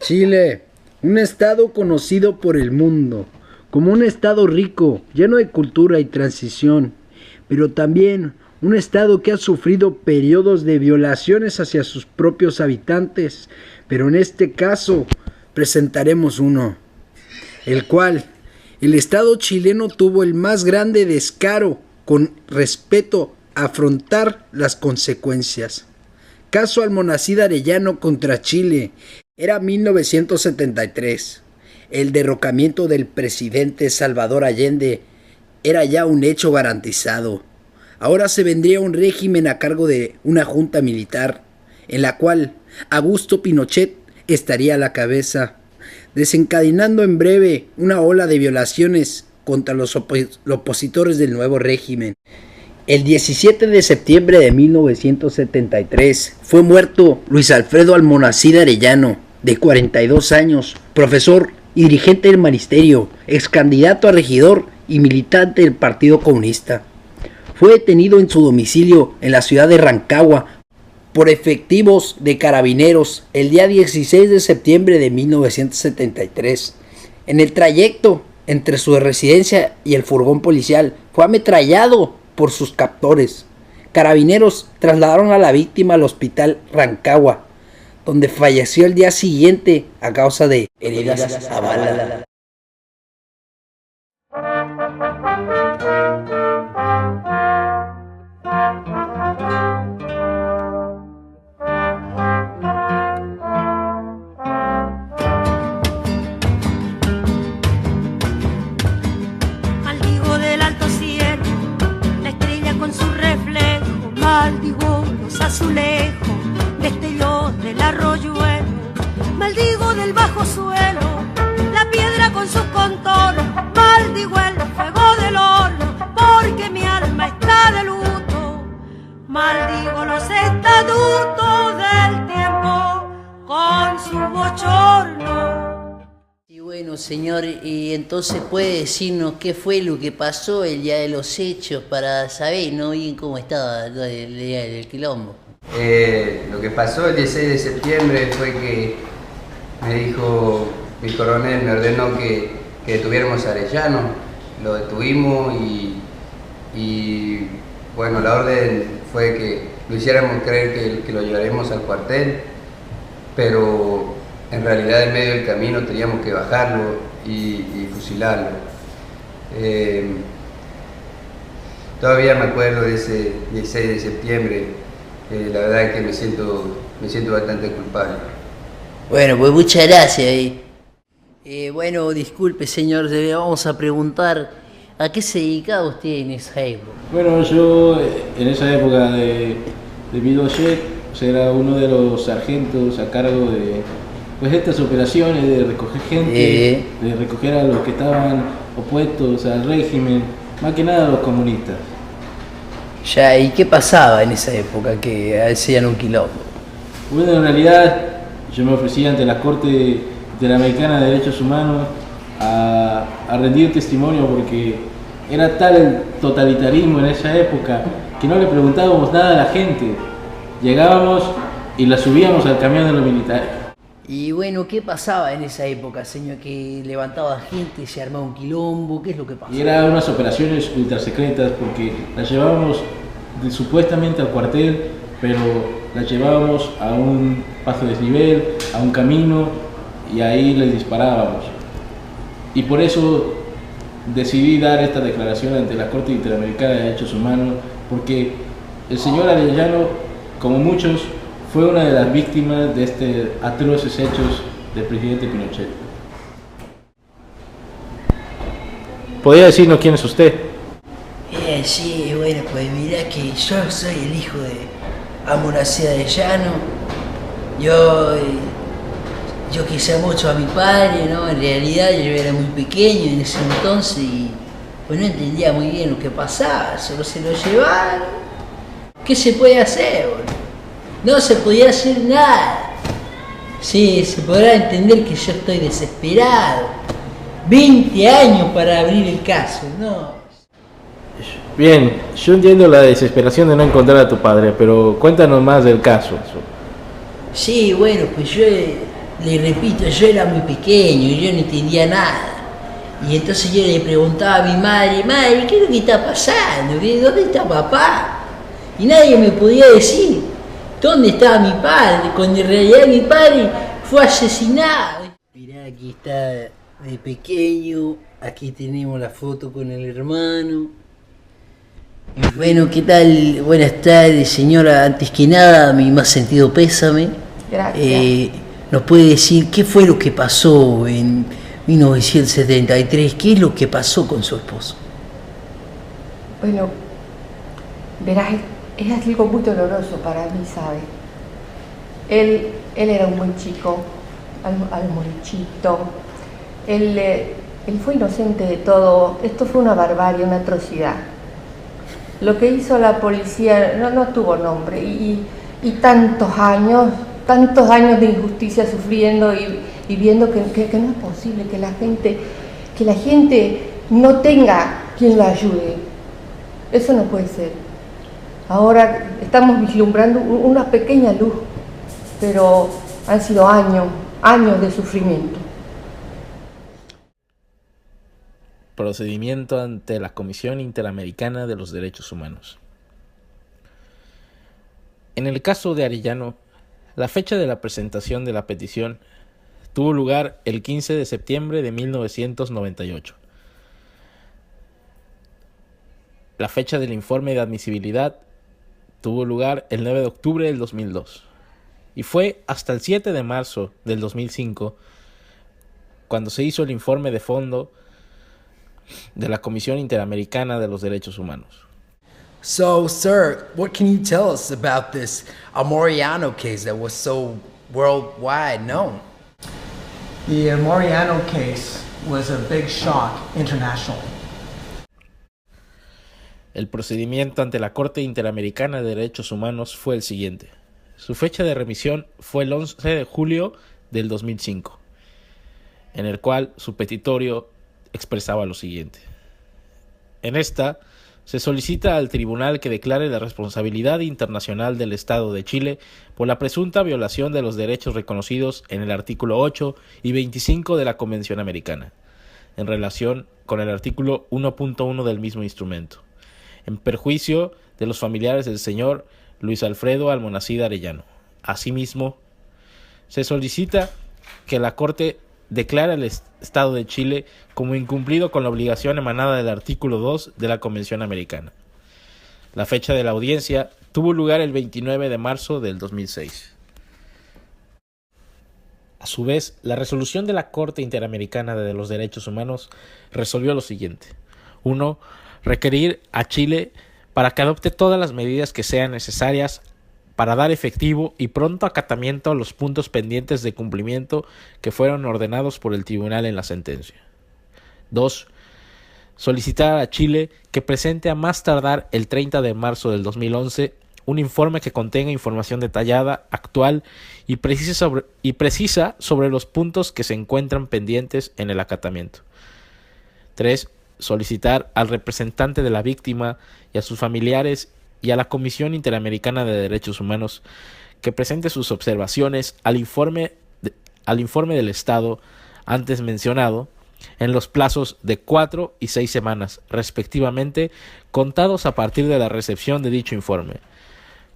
Chile, un estado conocido por el mundo como un estado rico, lleno de cultura y transición, pero también un estado que ha sufrido periodos de violaciones hacia sus propios habitantes, pero en este caso presentaremos uno, el cual el estado chileno tuvo el más grande descaro con respeto a afrontar las consecuencias. Caso Almonacid Arellano contra Chile. Era 1973. El derrocamiento del presidente Salvador Allende era ya un hecho garantizado. Ahora se vendría un régimen a cargo de una junta militar, en la cual Augusto Pinochet estaría a la cabeza, desencadenando en breve una ola de violaciones contra los opositores del nuevo régimen. El 17 de septiembre de 1973 fue muerto Luis Alfredo Almonacid Arellano, de 42 años, profesor y dirigente del magisterio, ex candidato a regidor y militante del Partido Comunista. Fue detenido en su domicilio en la ciudad de Rancagua por efectivos de carabineros el día 16 de septiembre de 1973. En el trayecto entre su residencia y el furgón policial fue ametrallado por sus captores. Carabineros trasladaron a la víctima al hospital Rancagua, donde falleció el día siguiente a causa de heridas a bala. Maldigo del alto cielo, la estrella con su reflejo, maldigo los azulejos, destellos del arroyuelo, maldigo del bajo suelo, la piedra con sus contornos, maldigo el fuego del horno, porque mi alma está de luto, maldigo los estatutos del tiempo con su bochorno. Y bueno, señor, y entonces puede decirnos qué fue lo que pasó el día de los hechos para saber, ¿no? Bien cómo estaba el día del quilombo. Lo que pasó el 16 de septiembre fue que me dijo mi coronel, me ordenó que detuviéramos a Arellano, lo detuvimos y bueno, la orden fue que lo hiciéramos creer que lo llevaremos al cuartel, pero en realidad en medio del camino teníamos que bajarlo y fusilarlo. Todavía me acuerdo de ese 16 de septiembre. La verdad es que me siento bastante culpable. Bueno, pues muchas gracias. Bueno, disculpe, señor, le vamos a preguntar ¿a qué se dedicaba usted en esa época? Bueno, yo en esa época de Pinochet, era uno de los sargentos a cargo de estas operaciones de recoger gente, de recoger a los que estaban opuestos al régimen, más que nada a los comunistas. Ya, ¿y qué pasaba en esa época que hacían un quilombo? Bueno, en realidad yo me ofrecí ante la Corte Interamericana de Derechos Humanos a rendir testimonio porque era tal el totalitarismo en esa época que no le preguntábamos nada a la gente. Llegábamos y la subíamos al camión de los militares. Y bueno, ¿qué pasaba en esa época, señor? Que levantaba gente, se armaba un quilombo, ¿qué es lo que pasaba? Y eran unas operaciones ultrasecretas porque las llevábamos supuestamente al cuartel, pero las llevábamos a un paso de desnivel, a un camino, y ahí les disparábamos. Y por eso decidí dar esta declaración ante la Corte Interamericana de Derechos Humanos, porque el señor Arellano, como muchos, fue una de las víctimas de estos atroces hechos del presidente Pinochet. ¿Podría decirnos quién es usted? Sí, bueno, pues mirá que yo soy el hijo de Almonacid Arellano. Yo quise mucho a mi padre, ¿no? En realidad yo era muy pequeño en ese entonces y pues no entendía muy bien lo que pasaba, solo se lo llevaron. ¿Qué se puede hacer, boludo? No se podía hacer nada. Sí, se podrá entender que yo estoy desesperado. 20 años para abrir el caso, ¿no? Bien, yo entiendo la desesperación de no encontrar a tu padre, pero cuéntanos más del caso. Sí, bueno, pues yo le repito, yo era muy pequeño, yo no entendía nada. Y entonces yo le preguntaba a mi madre, madre, ¿qué es lo que está pasando? ¿Dónde está papá? Y nadie me podía decir dónde estaba mi padre, cuando en realidad mi padre fue asesinado. Mirá, aquí está de pequeño, aquí tenemos la foto con el hermano. Y bueno, ¿qué tal? Buenas tardes, señora. Antes que nada, mi más sentido pésame. Gracias. ¿Nos puede decir qué fue lo que pasó en 1973? ¿Qué es lo que pasó con su esposo? Bueno, verás, es algo muy doloroso para mí, ¿sabes? Él era un buen chico, almorichito. Él fue inocente de todo. Esto fue una barbarie, una atrocidad. Lo que hizo la policía no tuvo nombre. Y tantos años de injusticia sufriendo y viendo que no es posible que la gente no tenga quien la ayude. Eso no puede ser. Ahora estamos vislumbrando una pequeña luz, pero han sido años de sufrimiento. Procedimiento ante la Comisión Interamericana de los Derechos Humanos. En el caso de Arellano, la fecha de la presentación de la petición tuvo lugar el 15 de septiembre de 1998. La fecha del informe de admisibilidad tuvo lugar el 9 de octubre del 2002. Y fue hasta el 7 de marzo del 2005 cuando se hizo el informe de fondo de la Comisión Interamericana de los Derechos Humanos. So, sir, what can you tell us about this Amoriano case that was so worldwide known? The Moriano case was a big shock internationally. El procedimiento ante la Corte Interamericana de Derechos Humanos fue el siguiente. Su fecha de remisión fue el 11 de julio del 2005, en el cual su petitorio expresaba lo siguiente. En esta, se solicita al tribunal que declare la responsabilidad internacional del Estado de Chile por la presunta violación de los derechos reconocidos en el artículo 8 y 25 de la Convención Americana, en relación con el artículo 1.1 del mismo instrumento, en perjuicio de los familiares del señor Luis Alfredo Almonacid Arellano. Asimismo, se solicita que la Corte declara al Estado de Chile como incumplido con la obligación emanada del artículo 2 de la Convención Americana. La fecha de la audiencia tuvo lugar el 29 de marzo del 2006. A su vez, la resolución de la Corte Interamericana de los Derechos Humanos resolvió lo siguiente. 1. Requerir a Chile para que adopte todas las medidas que sean necesarias para dar efectivo y pronto acatamiento a los puntos pendientes de cumplimiento que fueron ordenados por el tribunal en la sentencia. 2. Solicitar a Chile que presente a más tardar el 30 de marzo del 2011 un informe que contenga información detallada, actual y precisa sobre los puntos que se encuentran pendientes en el acatamiento. 3. Solicitar al representante de la víctima y a sus familiares y a la Comisión Interamericana de Derechos Humanos que presente sus observaciones al informe del Estado antes mencionado en los plazos de 4 y 6 semanas, respectivamente, contados a partir de la recepción de dicho informe.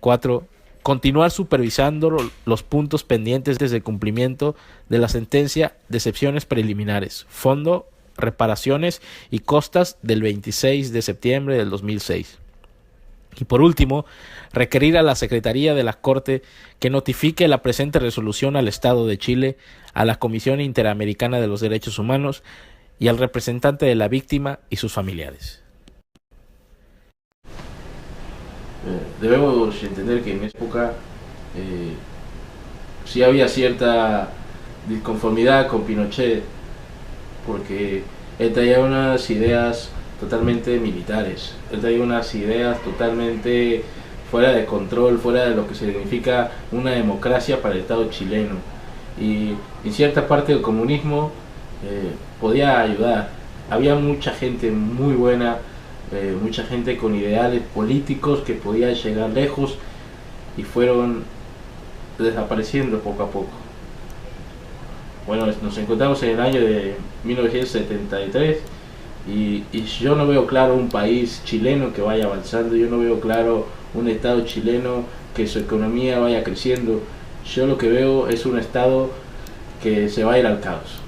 4. Continuar supervisando los puntos pendientes de cumplimiento de la sentencia de excepciones preliminares, fondo, reparaciones y costas del 26 de septiembre del 2006. Y por último, requerir a la Secretaría de la Corte que notifique la presente resolución al Estado de Chile, a la Comisión Interamericana de los Derechos Humanos y al representante de la víctima y sus familiares. Debemos entender que en esa época sí había cierta disconformidad con Pinochet, porque él traía unas ideas totalmente militares, él traía unas ideas totalmente fuera de control, fuera de lo que significa una democracia para el Estado chileno, y en cierta parte del comunismo podía ayudar. Había mucha gente muy buena, mucha gente con ideales políticos que podía llegar lejos y fueron desapareciendo poco a poco. Bueno, nos encontramos en el año de 1973 y yo no veo claro un país chileno que vaya avanzando, yo no veo claro un Estado chileno que su economía vaya creciendo. Yo lo que veo es un Estado que se va a ir al caos.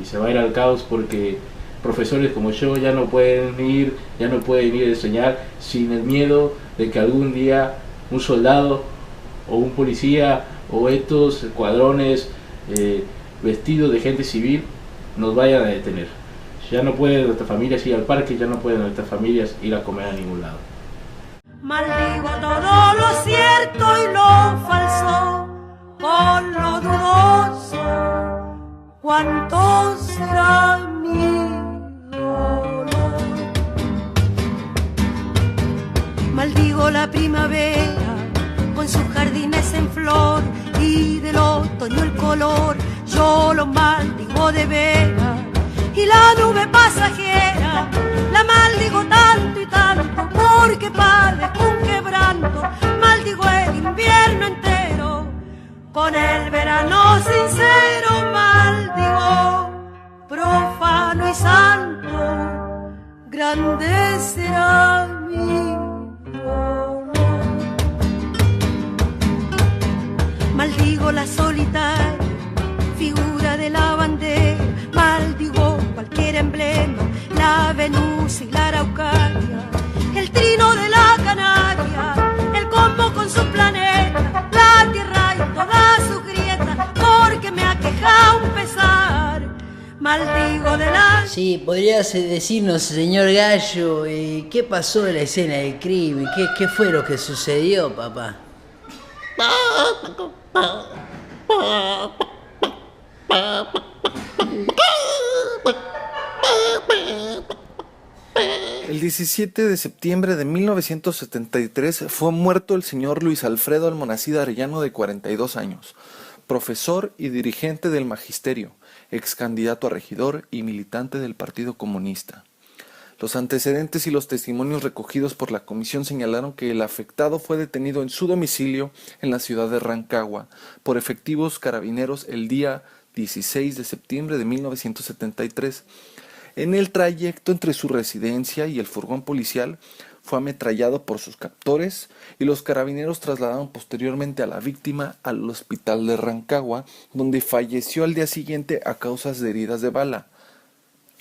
Y se va a ir al caos porque profesores como yo ya no pueden ir a enseñar sin el miedo de que algún día un soldado o un policía o estos escuadrones vestidos de gente civil nos vayan a detener. Ya no pueden nuestras familias ir al parque, ya no pueden nuestras familias ir a comer a ningún lado. Maldigo todo lo cierto y lo falso, con lo dudoso, cuánto será mi dolor. Maldigo la primavera con sus jardines en flor y del otoño el color, yo lo maldigo de veras. Y la nube pasajera la maldigo tanto y tanto, porque padezco un quebranto. Maldigo el invierno entero con el verano sincero. Maldigo profano y santo, grande será mi dolor. Maldigo la solitaria figura de la bandera, maldigo cualquier emblema, la Venus y la Araucaria, el trino de la Canaria, el combo con su planeta, la tierra y todas sus grietas, porque me aqueja un pesar. Maldigo de la... Sí, podrías decirnos, señor Gallo, ¿qué pasó en la escena del crimen? ¿Qué fue lo que sucedió, papá? El 17 de septiembre de 1973 fue muerto el señor Luis Alfredo Almonacid Arellano, de 42 años, profesor y dirigente del magisterio, ex candidato a regidor y militante del Partido Comunista. Los antecedentes y los testimonios recogidos por la comisión señalaron que el afectado fue detenido en su domicilio en la ciudad de Rancagua por efectivos carabineros el día 16 de septiembre de 1973. En el trayecto entre su residencia y el furgón policial fue ametrallado por sus captores y los carabineros trasladaron posteriormente a la víctima al hospital de Rancagua, donde falleció al día siguiente a causa de heridas de bala.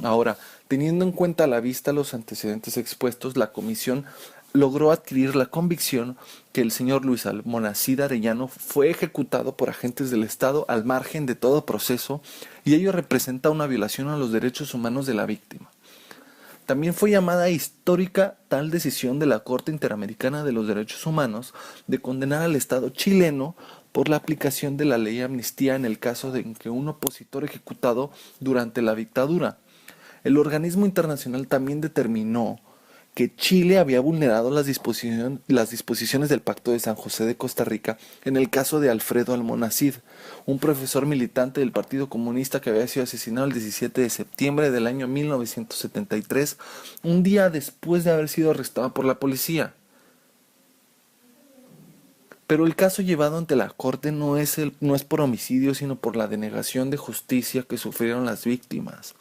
Ahora, teniendo en cuenta a la vista los antecedentes expuestos, la comisión logró adquirir la convicción que el señor Luis Almonacid Arellano fue ejecutado por agentes del Estado al margen de todo proceso, y ello representa una violación a los derechos humanos de la víctima. También fue llamada histórica tal decisión de la Corte Interamericana de los Derechos Humanos de condenar al Estado chileno por la aplicación de la ley de amnistía en el caso de que un opositor ejecutado durante la dictadura. El organismo internacional también determinó que Chile había vulnerado las disposiciones del Pacto de San José de Costa Rica en el caso de Alfredo Almonacid, un profesor militante del Partido Comunista que había sido asesinado el 17 de septiembre del año 1973, un día después de haber sido arrestado por la policía. Pero el caso llevado ante la Corte no es por homicidio, sino por la denegación de justicia que sufrieron las víctimas.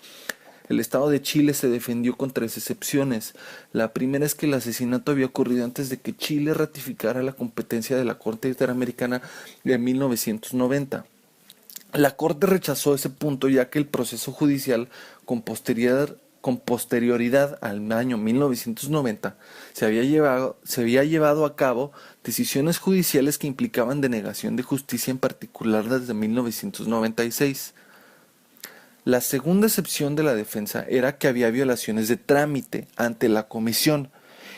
El Estado de Chile se defendió con 3 excepciones. La primera es que el asesinato había ocurrido antes de que Chile ratificara la competencia de la Corte Interamericana de 1990. La Corte rechazó ese punto, ya que el proceso judicial con posterioridad al año 1990 se había llevado a cabo decisiones judiciales que implicaban denegación de justicia, en particular desde 1996. La segunda excepción de la defensa era que había violaciones de trámite ante la comisión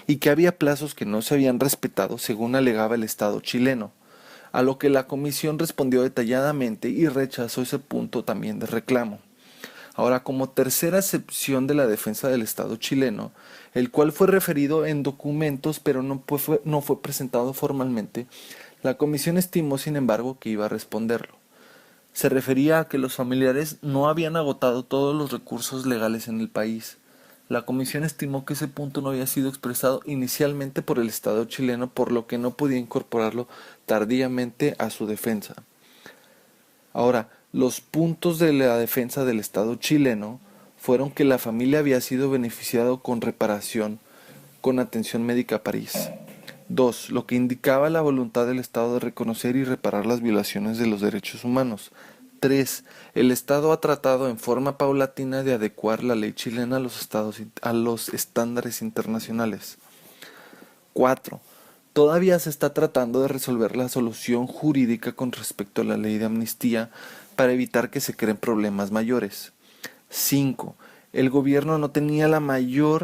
y que había plazos que no se habían respetado, según alegaba el Estado chileno, a lo que la comisión respondió detalladamente y rechazó ese punto también de reclamo. Ahora, como tercera excepción de la defensa del Estado chileno, el cual fue referido en documentos pero no fue presentado formalmente, la comisión estimó, sin embargo, que iba a responderlo. Se refería a que los familiares no habían agotado todos los recursos legales en el país. La comisión estimó que ese punto no había sido expresado inicialmente por el Estado chileno, por lo que no podía incorporarlo tardíamente a su defensa. Ahora, Los puntos de la defensa del Estado chileno fueron que la familia había sido beneficiado con reparación con atención médica a París. 2. Lo que indicaba la voluntad del Estado de reconocer y reparar las violaciones de los derechos humanos. 3. El Estado ha tratado en forma paulatina de adecuar la ley chilena a los estándares internacionales. 4. Todavía se está tratando de resolver la solución jurídica con respecto a la ley de amnistía para evitar que se creen problemas mayores. 5. El gobierno no tenía la mayoría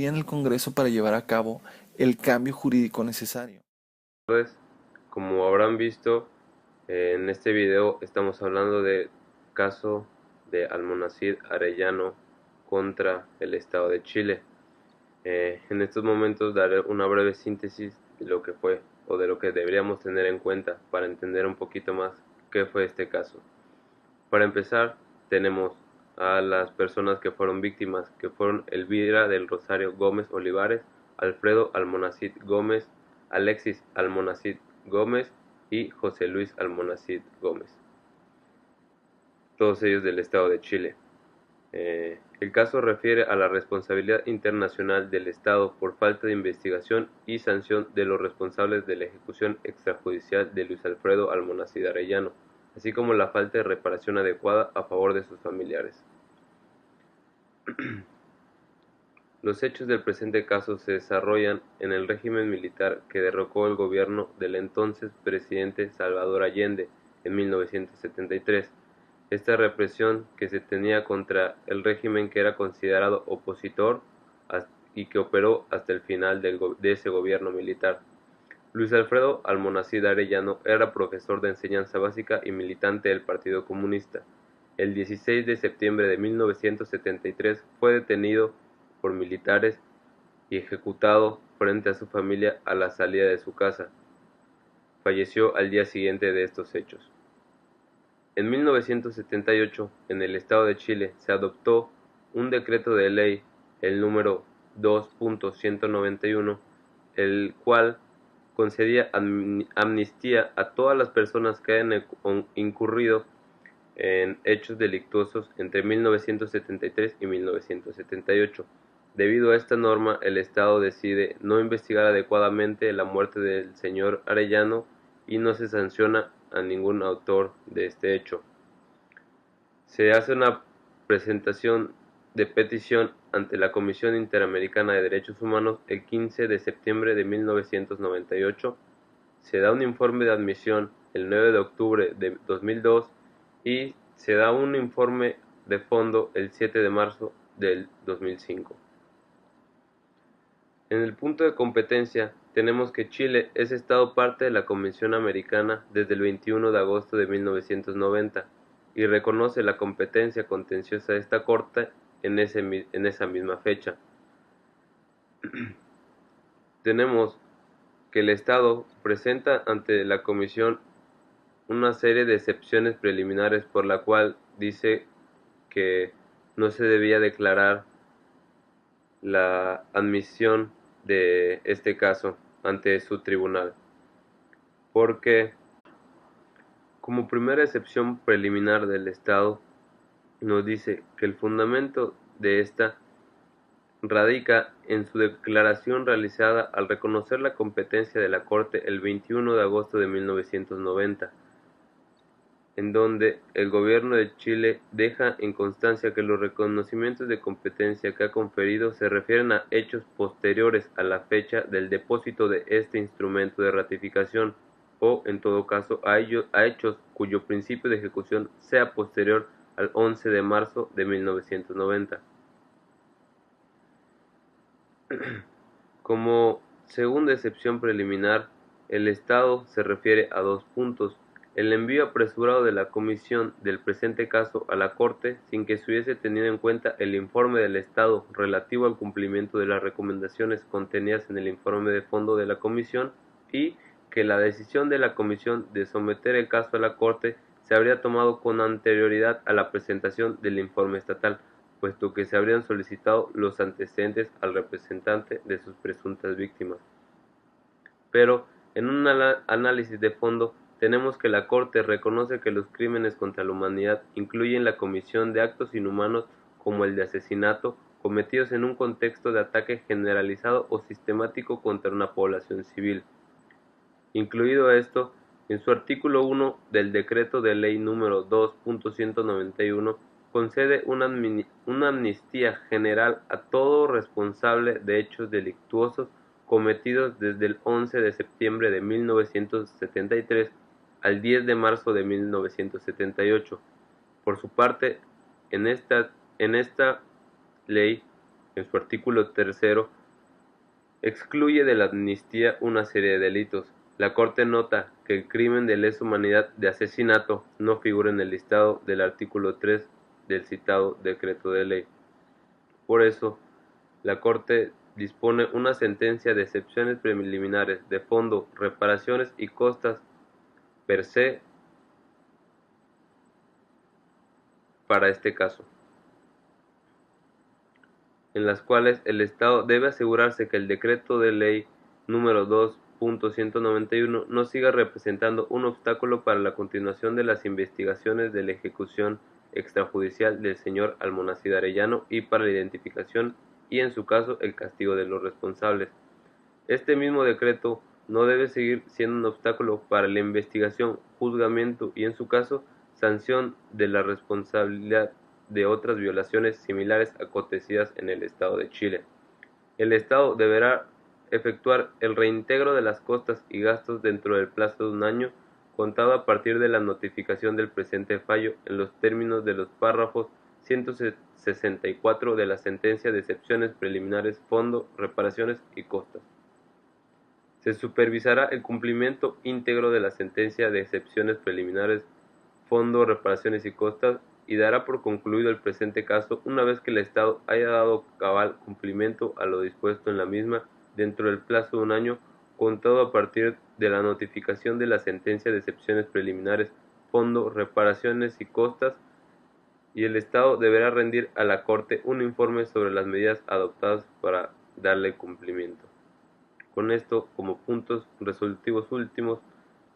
en el Congreso para llevar a cabo el cambio jurídico necesario. Pues, como habrán visto, en este video estamos hablando del caso de Almonacid Arellano contra el Estado de Chile. En estos momentos daré una breve síntesis de lo que fue o de lo que deberíamos tener en cuenta para entender un poquito más qué fue este caso. Para empezar, tenemos a las personas que fueron víctimas, que fueron Elvira del Rosario Gómez Olivares, Alfredo Almonacid Gómez, Alexis Almonacid Gómez y José Luis Almonacid Gómez, todos ellos del Estado de Chile. El caso refiere a la responsabilidad internacional del Estado por falta de investigación y sanción de los responsables de la ejecución extrajudicial de Luis Alfredo Almonacid Arellano, así como la falta de reparación adecuada a favor de sus familiares. Los hechos del presente caso se desarrollan en el régimen militar que derrocó el gobierno del entonces presidente Salvador Allende en 1973. Esta represión que se tenía contra el régimen que era considerado opositor y que operó hasta el final de ese gobierno militar. Luis Alfredo Almonacid Arellano era profesor de enseñanza básica y militante del Partido Comunista. El 16 de septiembre de 1973 fue detenido por militares y ejecutado frente a su familia a la salida de su casa. Falleció al día siguiente de estos hechos. En 1978, en el Estado de Chile, se adoptó un decreto de ley, el número 2.191, el cual concedía amnistía a todas las personas que hayan incurrido en hechos delictuosos entre 1973 y 1978. Debido a esta norma, el Estado decide no investigar adecuadamente la muerte del señor Arellano y no se sanciona a ningún autor de este hecho. Se hace una presentación de petición ante la Comisión Interamericana de Derechos Humanos el 15 de septiembre de 1998. Se da un informe de admisión el 9 de octubre de 2002 y se da un informe de fondo el 7 de marzo del 2005. En el punto de competencia tenemos que Chile es Estado parte de la Convención Americana desde el 21 de agosto de 1990 y reconoce la competencia contenciosa de esta Corte en esa misma fecha. Tenemos que el Estado presenta ante la Comisión una serie de excepciones preliminares por la cual dice que no se debía declarar la admisión de este caso ante su tribunal, porque como primera excepción preliminar del Estado nos dice que el fundamento de esta radica en su declaración realizada al reconocer la competencia de la Corte el 21 de agosto de 1990, en donde el gobierno de Chile deja en constancia que los reconocimientos de competencia que ha conferido se refieren a hechos posteriores a la fecha del depósito de este instrumento de ratificación o, en todo caso, a hechos cuyo principio de ejecución sea posterior al 11 de marzo de 1990. Como segunda excepción preliminar, el Estado se refiere a dos puntos: el envío apresurado de la comisión del presente caso a la Corte sin que se hubiese tenido en cuenta el informe del Estado relativo al cumplimiento de las recomendaciones contenidas en el informe de fondo de la comisión, y que la decisión de la comisión de someter el caso a la Corte se habría tomado con anterioridad a la presentación del informe estatal, puesto que se habrían solicitado los antecedentes al representante de sus presuntas víctimas. Pero en un análisis de fondo tenemos que la Corte reconoce que los crímenes contra la humanidad incluyen la comisión de actos inhumanos como el de asesinato, cometidos en un contexto de ataque generalizado o sistemático contra una población civil. Incluido esto, en su artículo 1 del Decreto de Ley número 2.191, concede una amnistía general a todo responsable de hechos delictuosos cometidos desde el 11 de septiembre de 1973 al 10 de marzo de 1978. Por su parte, en esta ley, en su artículo 3, excluye de la amnistía una serie de delitos. La Corte nota que el crimen de lesa humanidad de asesinato no figura en el listado del artículo 3 del citado decreto de ley. Por eso, la Corte dispone una sentencia de excepciones preliminares de fondo, reparaciones y costas per se para este caso, en las cuales el Estado debe asegurarse que el decreto de ley número 2.191 no siga representando un obstáculo para la continuación de las investigaciones de la ejecución extrajudicial del señor Almonacid Arellano y para la identificación y, en su caso, el castigo de los responsables. Este mismo decreto no debe seguir siendo un obstáculo para la investigación, juzgamiento y, en su caso, sanción de la responsabilidad de otras violaciones similares acontecidas en el Estado de Chile. El Estado deberá efectuar el reintegro de las costas y gastos dentro del plazo de un año, contado a partir de la notificación del presente fallo, en los términos de los párrafos 164 de la sentencia de excepciones preliminares, fondo, reparaciones y costas. Se supervisará el cumplimiento íntegro de la sentencia de excepciones preliminares, fondo, reparaciones y costas, y dará por concluido el presente caso una vez que el Estado haya dado cabal cumplimiento a lo dispuesto en la misma dentro del plazo de un año, contado a partir de la notificación de la sentencia de excepciones preliminares, fondo, reparaciones y costas, y el Estado deberá rendir a la Corte un informe sobre las medidas adoptadas para darle cumplimiento. Con esto, como puntos resolutivos últimos,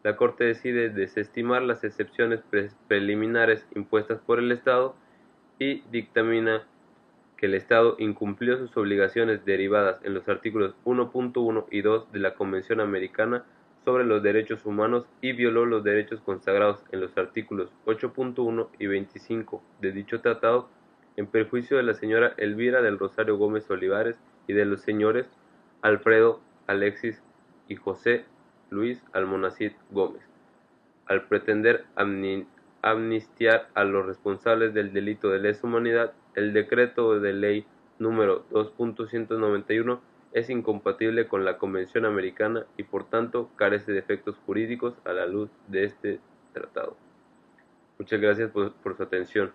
la Corte decide desestimar las excepciones preliminares impuestas por el Estado y dictamina que el Estado incumplió sus obligaciones derivadas en los artículos 1.1 y 2 de la Convención Americana sobre los Derechos Humanos y violó los derechos consagrados en los artículos 8.1 y 25 de dicho tratado, en perjuicio de la señora Elvira del Rosario Gómez Olivares y de los señores Alfredo, Alexis y José Luis Almonacid Gómez, al pretender amnistiar a los responsables del delito de lesa humanidad. El decreto de ley número 2.191 es incompatible con la Convención Americana y por tanto carece de efectos jurídicos a la luz de este tratado. Muchas gracias por su atención.